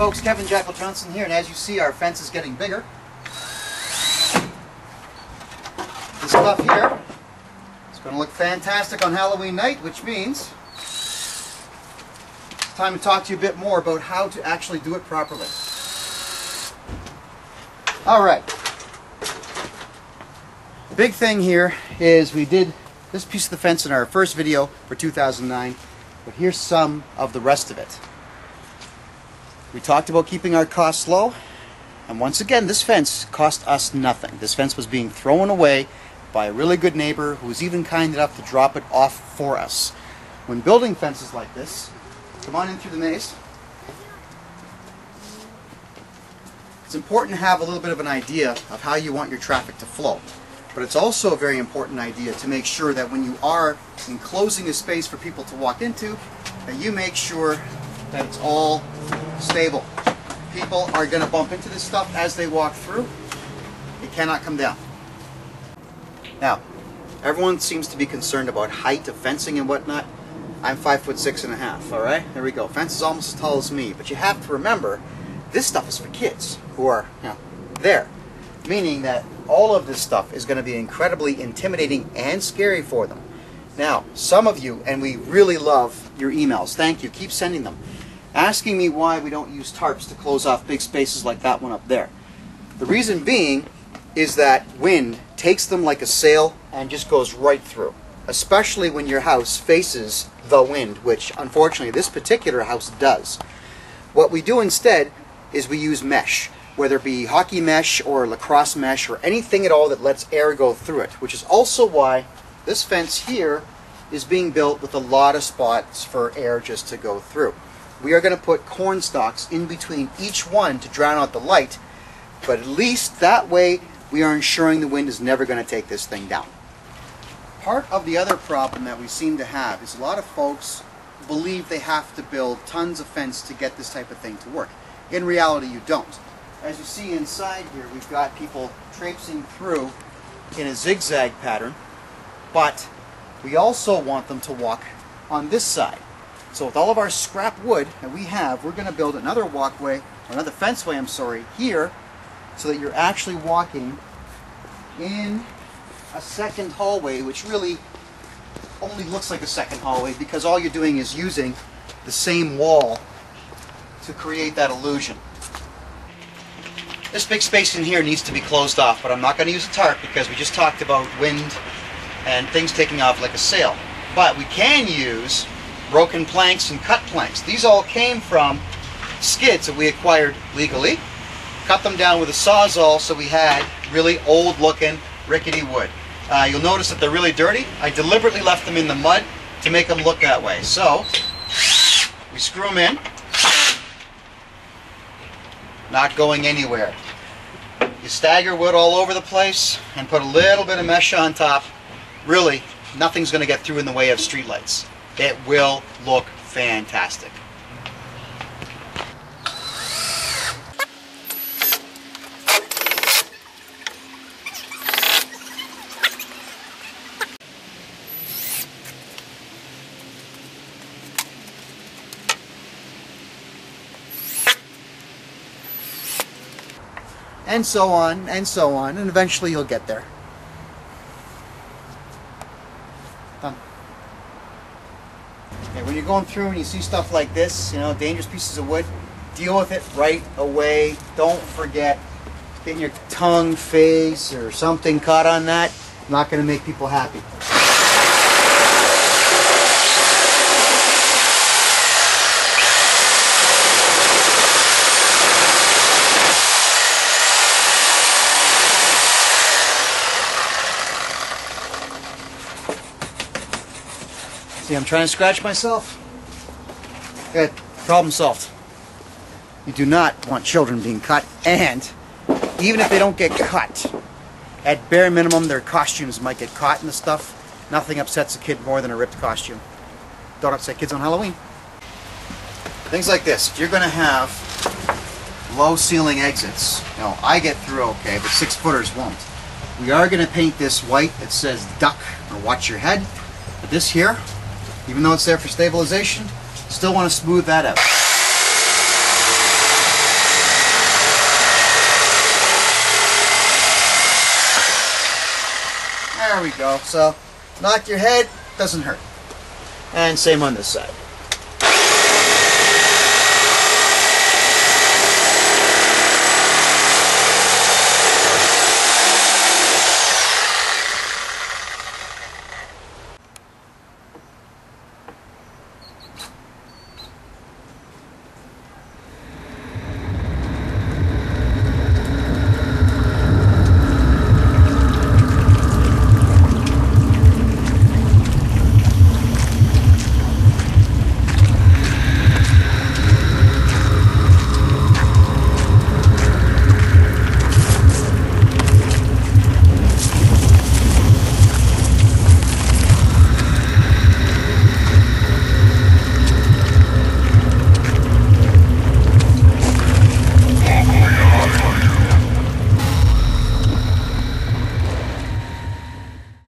folks, Kevin Jackal Johnston here, and as you see, our fence is getting bigger. This stuff here is going to look fantastic on Halloween night, which means it's time to talk to you a bit more about how to actually do it properly. Alright. Big thing here is we did this piece of the fence in our first video for 2009, but here's some of the rest of it. We talked about keeping our costs low, and once again, this fence cost us nothing. This fence was being thrown away by a really good neighbor who was even kind enough to drop it off for us. When building fences like this, come on in through the maze. It's important to have a little bit of an idea of how you want your traffic to flow. But it's also a very important idea to make sure that when you are enclosing a space for people to walk into, that you make sure that it's all stable. People are going to bump into this stuff as they walk through. It cannot come down. Now, everyone seems to be concerned about height of fencing and whatnot. I'm 5'6½", alright? There we go. Fence is almost as tall as me. But you have to remember, this stuff is for kids who are, there. Meaning that all of this stuff is going to be incredibly intimidating and scary for them. Now, some of you, and we really love your emails, thank you, keep sending them, asking me why we don't use tarps to close off big spaces like that one up there. The reason being is that wind takes them like a sail and just goes right through, especially when your house faces the wind, which unfortunately this particular house does. What we do instead is we use mesh, whether it be hockey mesh or lacrosse mesh or anything at all that lets air go through it, which is also why this fence here is being built with a lot of spots for air just to go through. We are going to put corn stalks in between each one to drown out the light, but at least that way we are ensuring the wind is never going to take this thing down. Part of the other problem that we seem to have is a lot of folks believe they have to build tons of fence to get this type of thing to work. In reality, you don't. As you see inside here, we've got people traipsing through in a zigzag pattern, but we also want them to walk on this side. So with all of our scrap wood that we have, we're going to build another walkway, or another fenceway, I'm sorry, here, so that you're actually walking in a second hallway, which really only looks like a second hallway because all you're doing is using the same wall to create that illusion. This big space in here needs to be closed off, but I'm not going to use a tarp because we just talked about wind and things taking off like a sail. But we can use broken planks and cut planks. These all came from skids that we acquired legally, cut them down with a sawzall so we had really old looking rickety wood. You'll notice that they're really dirty. I deliberately left them in the mud to make them look that way. So we screw them in, not going anywhere. You stagger wood all over the place and put a little bit of mesh on top. Really, nothing's going to get through in the way of streetlights. It will look fantastic. And so on, and eventually you'll get there. Done. Okay, when you're going through and you see stuff like this, dangerous pieces of wood, deal with it right away. Don't forget, getting your tongue, face, or something caught on that, not going to make people happy. See, I'm trying to scratch myself. Good. Problem solved. You do not want children being cut, and even if they don't get cut, at bare minimum their costumes might get caught in the stuff. Nothing upsets a kid more than a ripped costume. Don't upset kids on Halloween. Things like this. If you're going to have low ceiling exits, I get through okay, but 6-footers won't. We are going to paint this white. It says duck or watch your head. But this here, even though it's there for stabilization, still want to smooth that out. we go. So knock your head, doesn't hurt. And same on this side.